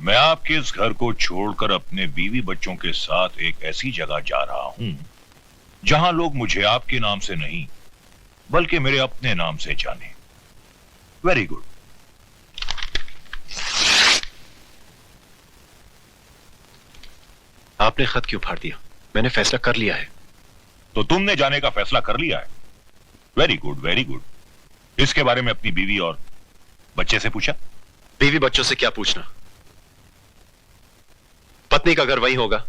मैं आपके इस घर को छोड़कर अपने बीवी बच्चों के साथ एक ऐसी जगह जा रहा हूं जहां लोग मुझे आपके नाम से नहीं बल्कि मेरे अपने नाम से जाने। Very good. आपने खत क्यों फाड़ दिया? मैंने फैसला कर लिया है। तो तुमने जाने का फैसला कर लिया है? Very good, very good. इसके बारे में अपनी बीवी और बच्चे से पूछा? बीवी बच्चों से क्या पूछना? पत्नी का घर वही होगा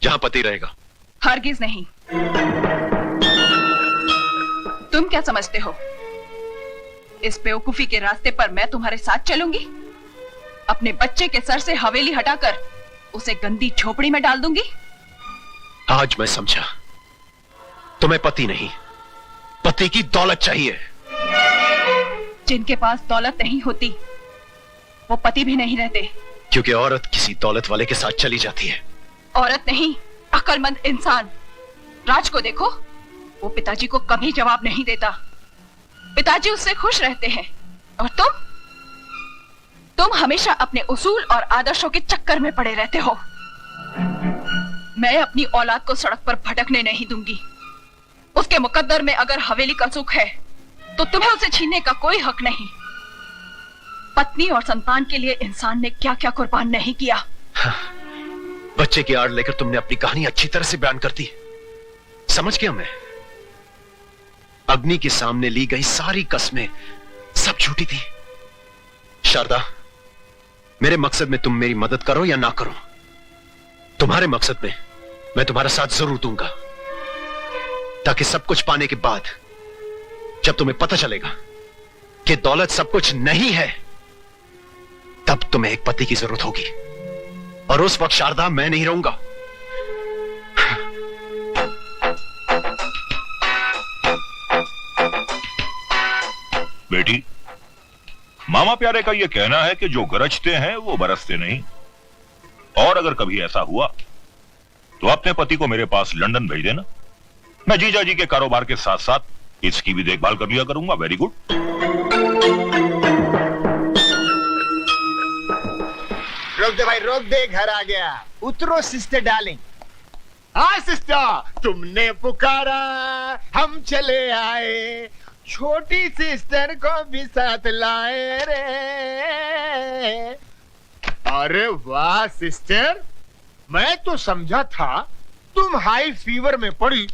जहां पति रहेगा। हरगिज नहीं। तुम क्या समझते हो इस बेवकूफी के रास्ते पर मैं तुम्हारे साथ चलूंगी? अपने बच्चे के सर से हवेली हटाकर उसे गंदी झोपड़ी में डाल दूंगी। आज मैं समझा, तुम्हें पति नहीं, पति की दौलत चाहिए। जिनके पास दौलत नहीं होती वो पति भी नहीं रहते। क्योंकि औरत किसी दौलत वाले के साथ चली जाती है। औरत नहीं, अक्लमंद इंसान। राज को देखो, वो पिताजी को कभी जवाब नहीं देता। पिताजी उससे खुश रहते हैं और तुम हमेशा अपने उसूल और आदर्शों के चक्कर में पड़े रहते हो। मैं अपनी औलाद को सड़क पर भटकने नहीं दूंगी। उसके मुकद्दर में अगर हवेली का सुख है तो तुम्हें उसे छीनने का कोई हक नहीं। पत्नी और संतान के लिए इंसान ने क्या क्या कुर्बान नहीं किया। हाँ, बच्चे की आड़ लेकर तुमने अपनी कहानी अच्छी तरह से बयान कर दी। समझ गया मैं। अग्नि के सामने ली गई सारी कस्में सब झूठी थी। शारदा, मेरे मकसद में तुम मेरी मदद करो या ना करो, तुम्हारे मकसद में मैं तुम्हारा साथ जरूर दूंगा, ताकि सब कुछ पाने के बाद जब तुम्हें पता चलेगा कि दौलत सब कुछ नहीं है, तब तुम्हें एक पति की जरूरत होगी। और उस वक्त शारदा मैं नहीं रहूंगा। बेटी, मामा प्यारे का यह कहना है कि जो गरजते हैं वो बरसते नहीं। और अगर कभी ऐसा हुआ तो अपने पति को मेरे पास लंदन भेज देना। मैं जीजा जी के कारोबार के साथ साथ इसकी भी देखभाल कर लिया करूंगा। Very good. रोक दे भाई, रोक दे। घर आ गया। उतरो सिस्टर डार्लिंग। हाँ सिस्टर, तुमने पुकारा हम चले आए, छोटी सिस्टर को भी साथ लाए रे। अरे वाह सिस्टर, मैं तो समझा था तुम हाई फीवर में पड़ी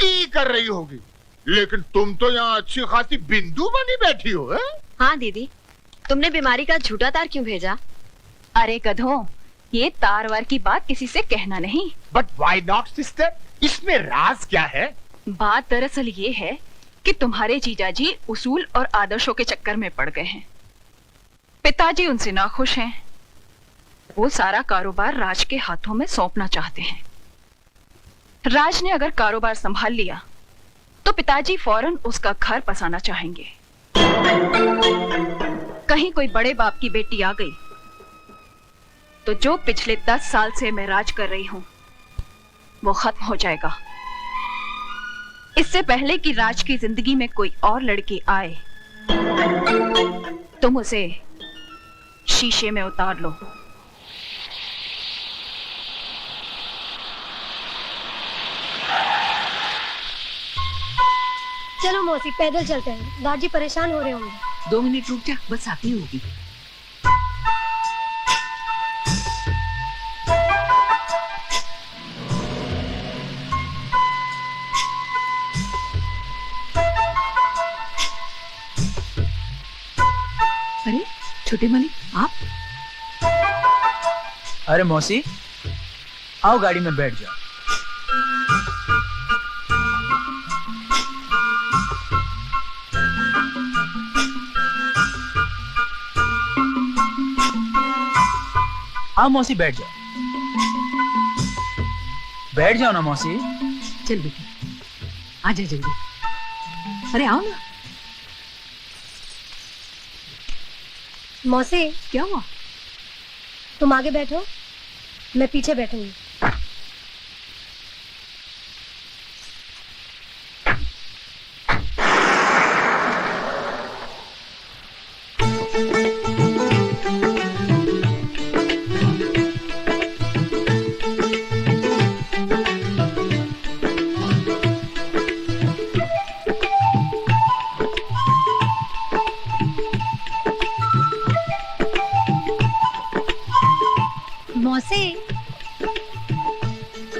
ई कर रही होगी, लेकिन तुम तो यहाँ अच्छी खासी बिंदु बनी बैठी हो। है? हाँ दीदी, तुमने बीमारी का झूठा तार क्यों भेजा? अरे गधों, ये तार वार की बात किसी से कहना नहीं। बट व्हाई नॉट सिस्टर, इसमें राज क्या है? बात दरअसल ये है कि तुम्हारे जीजाजी उसूल और आदर्शों के चक्कर में पड़ गए हैं। पिताजी उनसे नाखुश हैं। वो सारा कारोबार राज के हाथों में सौंपना चाहते हैं। राज ने अगर कारोबार संभाल लिया तो पिताजी फौरन उसका घर बसाना चाहेंगे। कहीं कोई बड़े बाप की बेटी आ गई तो जो पिछले 10 साल से मैं राज कर रही हूं वो खत्म हो जाएगा। इससे पहले कि राज की जिंदगी में कोई और लड़की आए, तुम उसे शीशे में उतार लो। चलो मौसी, पैदल चलते हैं। दादी परेशान हो रहे होंगे। 2 मिनट रुक जा, बस आती होगी। अरे छोटे मालिक, आप? अरे मौसी, आओ गाड़ी में बैठ जाओ। आओ मौसी, बैठ जाओ। बैठ जाओ ना मौसी। चल बेटी, आजा जल्दी। अरे आओ ना। मौसी, क्या हुआ? तुम आगे बैठो, मैं पीछे बैठूंगी। मौसी,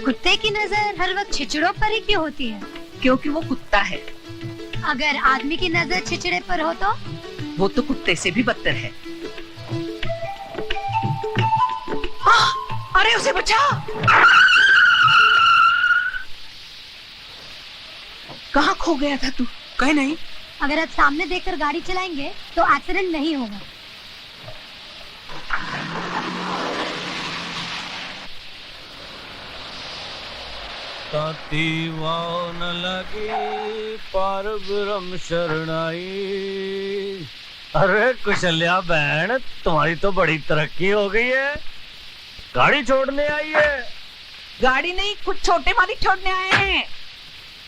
कुत्ते की नजर हर वक्त छिचड़ों पर ही क्यों होती है? क्योंकि वो कुत्ता है। अगर आदमी की नजर छिचड़े पर हो तो? वो तो कुत्ते से भी बदतर है। अरे उसे बचा। कहाँ खो गया था तू? कहीं नहीं। अगर आप सामने देखकर गाड़ी चलाएंगे तो एक्सीडेंट नहीं होगा। ताती वाव न लगी पार ब्रह्म शरणाई। अरे कुशल्या बहन, तुम्हारी तो बड़ी तरक्की हो गई है, गाड़ी छोड़ने आई है। गाड़ी नहीं, कुछ छोटे मालिक छोड़ने आए हैं।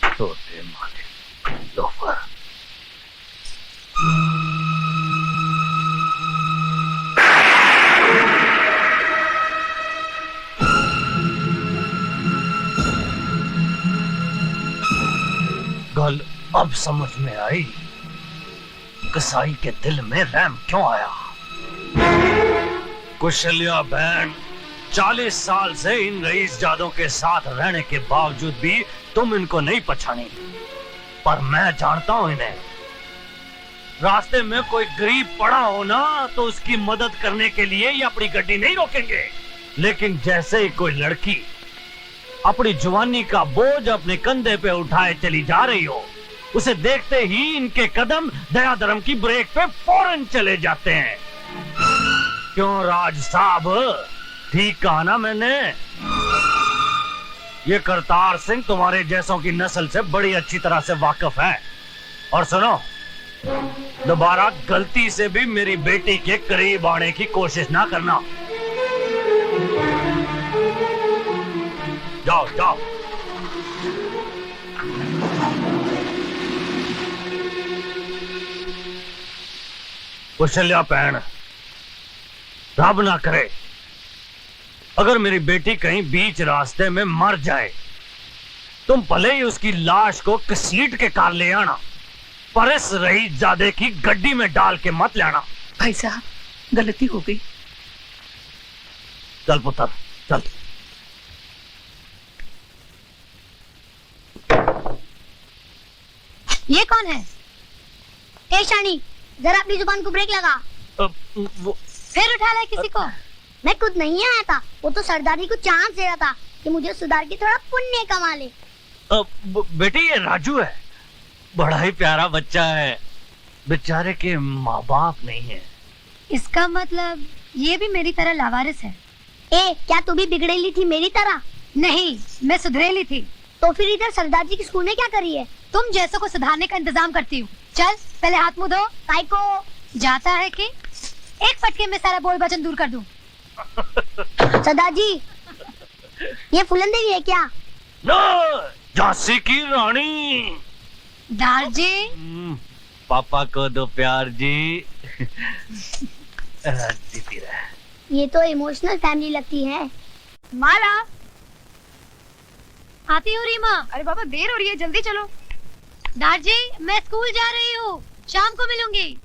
छोटे मालिक लोफर। गल अब समझ में आई, कसाई के दिल में रहम क्यों आया। कुशल्या बहन, 40 साल से इन रईसजादों के साथ रहने के बावजूद भी तुम इनको नहीं पहचानी, पर मैं जानता हूं इन्हें। रास्ते में कोई गरीब पड़ा हो ना तो उसकी मदद करने के लिए ये अपनी गड्डी नहीं रोकेंगे, लेकिन जैसे ही कोई लड़की अपनी जवानी का बोझ अपने कंधे पे उठाए चली जा रही हो, उसे देखते ही इनके कदम दया धर्म की ब्रेक पे फौरन चले जाते हैं। क्यों राज साहब, ठीक कहा ना मैंने? ये करतार सिंह तुम्हारे जैसों की नस्ल से बड़ी अच्छी तरह से वाकिफ है। और सुनो, दोबारा गलती से भी मेरी बेटी के करीब आने की कोशिश ना करना। जाओ जाओ। कुशल्या बहन, रब ना करे अगर मेरी बेटी कहीं बीच रास्ते में मर जाए, तुम भले ही उसकी लाश को घसीट के कार ले आना, पर इस रईसजादे की गड्डी में डाल के मत ले आना। भाई साहब, गलती हो गई। चल पुत्र चल। ये कौन है? ए शानी, जरा अपनी जुबान को ब्रेक लगा। फिर उठा लाए किसी को? मैं खुद नहीं आया था, वो तो सरदारी को चांस दे रहा था कि मुझे सुधार के थोड़ा पुण्य कमा ले। बेटी ये राजू है, बड़ा ही प्यारा बच्चा है, बेचारे के माँ बाप नहीं है। इसका मतलब ये भी मेरी तरह लावारिस है। ए, क्या तू भी बिगड़ेली थी मेरी तरह? नहीं, मैं सुधरेली थी। तो फिर इधर सरदार जी के स्कूल में क्या करी है? तुम जैसों को सुधारने का इंतजाम करती हूँ। चल पहले हाथ मुंह धो। काय को जाता है कि एक फटके में सारा बोल वचन दूर कर दूं। सरदार जी, ये फूलन देवी है क्या? झांसी की रानी। दार जी, पापा को दो प्यार जी। जीती रहे। ये तो इमोशनल फैमिली लगती है। माला, आती हूँ रीमा। अरे बाबा देर हो रही है, जल्दी चलो। दार जी, मैं स्कूल जा रही हूँ, शाम को मिलूंगी,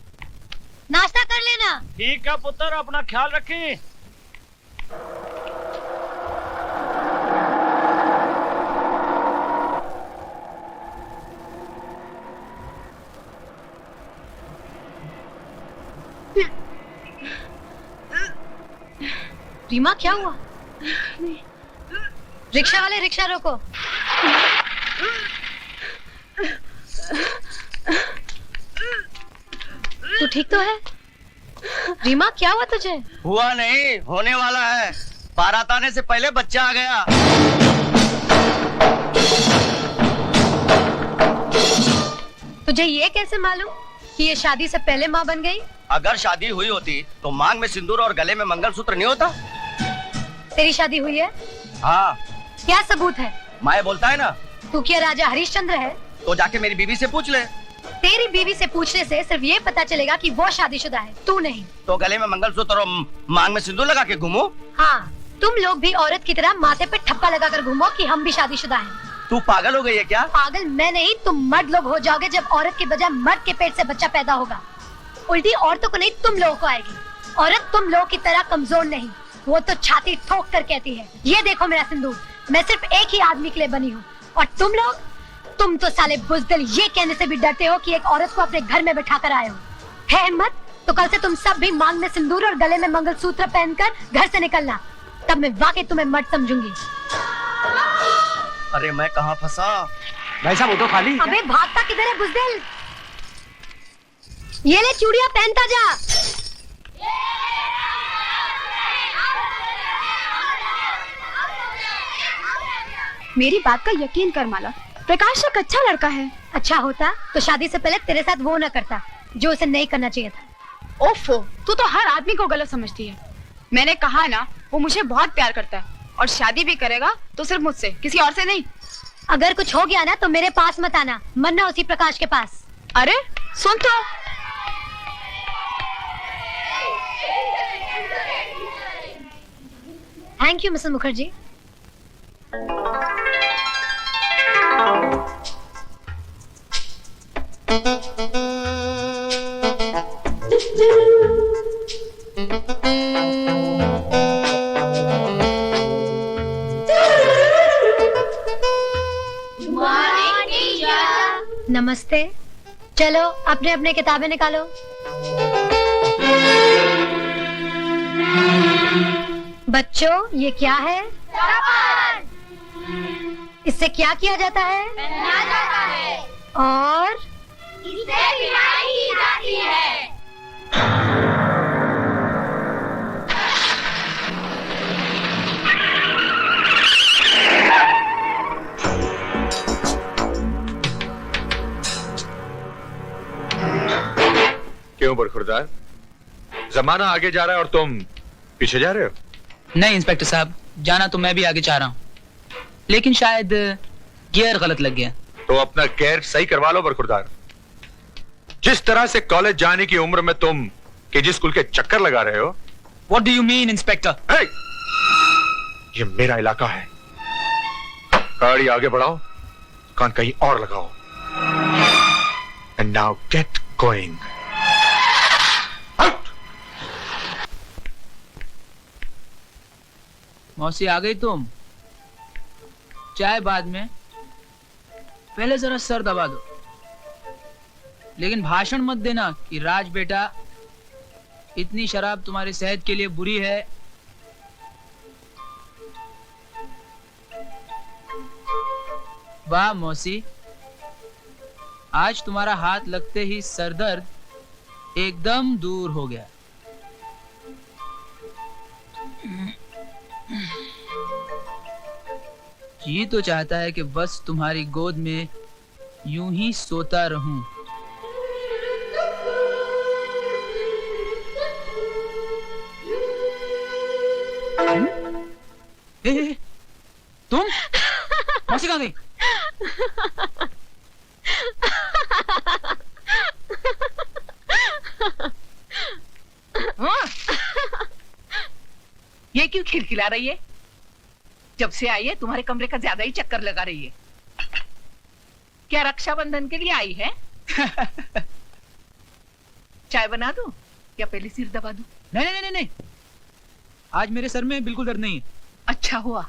नाश्ता कर लेना। ठीक है पुत्र, अपना ख्याल रखें। रीमा, क्या हुआ? रिक्शा वाले, रिक्शा रोको। तू ठीक तो है? रीमा, क्या हुआ तुझे? हुआ नहीं, होने वाला है। बारात आने से पहले बच्चा आ गया। तुझे ये कैसे मालूम कि ये शादी से पहले माँ बन गई? अगर शादी हुई होती तो मांग में सिंदूर और गले में मंगलसूत्र नहीं होता। तेरी शादी हुई है? हाँ। क्या सबूत है? माए बोलता है ना। तू क्या राजा हरिश्चंद्र है? तो जाके मेरी बीवी से पूछ ले। तेरी बीवी से पूछने से सिर्फ ये पता चलेगा कि वो शादीशुदा है, तू नहीं। तो गले में मंगलसूत्र और मांग में सिंदूर लगा के घूमो। हाँ, तुम लोग भी औरत की तरह माथे पे ठप्पा लगा कर घूमो कि हम भी शादीशुदा हैं। तू पागल हो गई है क्या? पागल मैं नहीं, तुम मर्द लोग हो जाओगे जब औरत के बजाय मर्द के पेट से बच्चा पैदा होगा। उल्टी औरतों को नहीं, तुम लोगों को आएगी। औरत तुम लोगों की तरह कमजोर नहीं, वो तो छाती ठोक कर कहती है, ये देखो मेरा सिंदूर, मैं सिर्फ एक ही आदमी के लिए बनी हूँ। और तुम तो साले बुज़दिल ये कहने से भी डरते हो कि एक औरत को अपने घर में बिठा कर आए हो। है हिम्मत तो कल से तुम सब भी मांग में सिंदूर और गले में मंगलसूत्र पहनकर घर से निकलना, तब मैं वाकई तुम्हें मर्द समझूंगी। अरे मैं कहाँ फंसा? भाई साहब वो तो खाली। अबे भागता किधर है बुज़दिल? ये ले चूड़ियां पहनता जा। मेरी बात का यकीन कर माला, प्रकाश एक अच्छा लड़का है। अच्छा होता तो शादी से पहले तेरे साथ वो न करता जो उसे नहीं करना चाहिए था। ओफो, तू तो हर आदमी को गलत समझती है। मैंने कहा ना, वो मुझे बहुत प्यार करता है और शादी भी करेगा तो सिर्फ मुझसे, किसी और से नहीं। अगर कुछ हो गया ना तो मेरे पास मत आना, मरना उसी प्रकाश के पास। अरे सुन तो, थैंक यू मिसेस मुखर्जी। नमस्ते। चलो अपने अपने किताबें निकालो। बच्चों ये क्या है? इससे क्या किया जाता है? पहना जाता है। और इससे बिनाई की जाती है। क्यों बरखुरदार, जमाना आगे जा रहा है और तुम पीछे जा रहे हो? नहीं इंस्पेक्टर साहब, जाना तो मैं भी आगे चाह रहा हूँ, लेकिन शायद गियर गलत लग गया। तो अपना गियर सही करवा लो बरखुरदार। जिस तरह से कॉलेज जाने की उम्र में तुम केजी स्कूल के चक्कर लगा रहे हो। What do you mean, inspector? hey! ये मेरा इलाका है। गाड़ी आगे बढ़ाओ, कान कहीं और लगाओ। And now get going. मौसी आ गई तुम? चाय बाद में, पहले जरा सर दबा दो। लेकिन भाषण मत देना कि राज बेटा इतनी शराब तुम्हारी सेहत के लिए बुरी है। वाह मौसी, आज तुम्हारा हाथ लगते ही सरदर्द एकदम दूर हो गया। जी तो चाहता है कि बस तुम्हारी गोद में यूं ही सोता रहूं। ए, तुम मौसी कहाँ गई? ये क्यों खिलखिला रही है? जब से आई है तुम्हारे कमरे का ज्यादा ही चक्कर लगा रही है। क्या रक्षाबंधन के लिए आई है? चाय बना दूं या पहले सिर दबा दूं? नहीं, आज मेरे सर में बिल्कुल दर्द नहीं है। अच्छा हुआ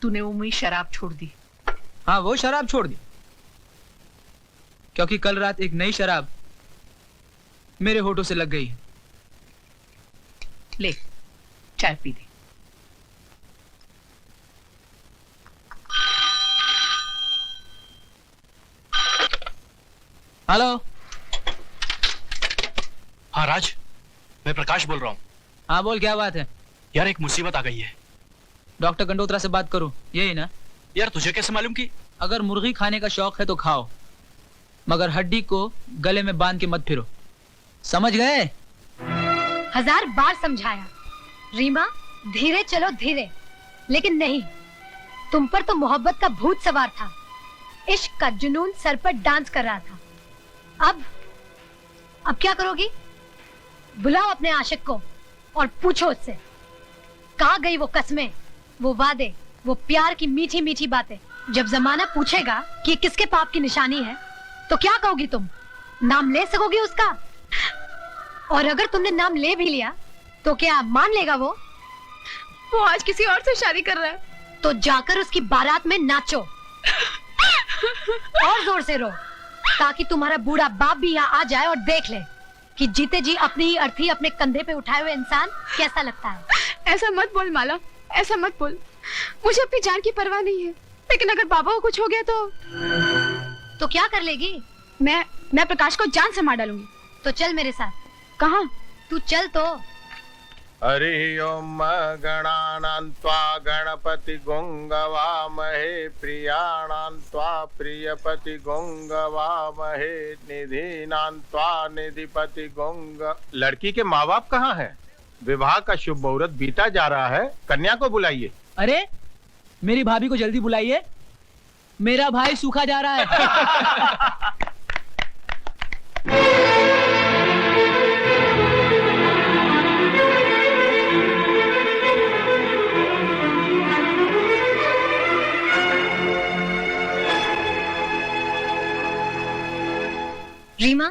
तूने वो मुई शराब छोड़ दी। हाँ वो शराब छोड़ दी, क्योंकि कल रात एक नई शराब मेरे होठों से लग गई। ले चाय पी दे। हेलो। हाँ राज, मैं प्रकाश बोल रहा हूँ। हाँ बोल, क्या बात है? यार एक मुसीबत आ गई है। डॉक्टर गंडोत्रा से बात करूं, यही ना? यार तुझे कैसे मालूम कि? अगर मुर्गी खाने का शौक है तो खाओ, मगर हड्डी को गले में बांध के मत फिरो, समझ गए? 1000 बार समझाया रीमा, धीरे चलो धीरे, लेकिन नहीं, तुम पर तो मोहब्बत का भूत सवार था। इश्क का जुनून सर पर डांस कर रहा था। अब क्या करोगी? बुलाओ अपने आशिक को और पूछो उससे, कहाँ गई वो कस्में, वो वादे, वो प्यार की मीठी मीठी बातें। जब जमाना पूछेगा कि किसके पाप की निशानी है तो क्या कहोगी तुम? नाम ले सकोगी उसका? और अगर तुमने नाम ले भी लिया तो क्या मान लेगा वो? वो आज किसी और से शादी कर रहा है। तो जाकर उसकी बारात में नाचो और जोर से रो, ताकि तुम्हारा बूढ़ा बाप भी यहाँ आ जाए और देख ले कि जीते जी अपनी ही अर्थी अपने कंधे पे उठाए हुए इंसान कैसा लगता है। ऐसा मत बोल माला, ऐसा मत बोल। मुझे अपनी जान की परवाह नहीं है, लेकिन अगर बाबा को कुछ हो गया तो क्या कर लेगी? मैं प्रकाश को जान से मार डालूंगी। तो चल मेरे साथ। कहाँ? तू चल तो। हरि ओम गणानान्त्वा गणपति गोंगवामहे प्रियाणान्त्वा प्रियपति गोंगवामहे निधीनान्त्वा निधिपति गोंग। लड़की के माँ बाप कहाँ हैं? विवाह का शुभ मुहूर्त बीता जा रहा है, कन्या को बुलाइए। अरे मेरी भाभी को जल्दी बुलाइए, मेरा भाई सूखा जा रहा है। रीमा,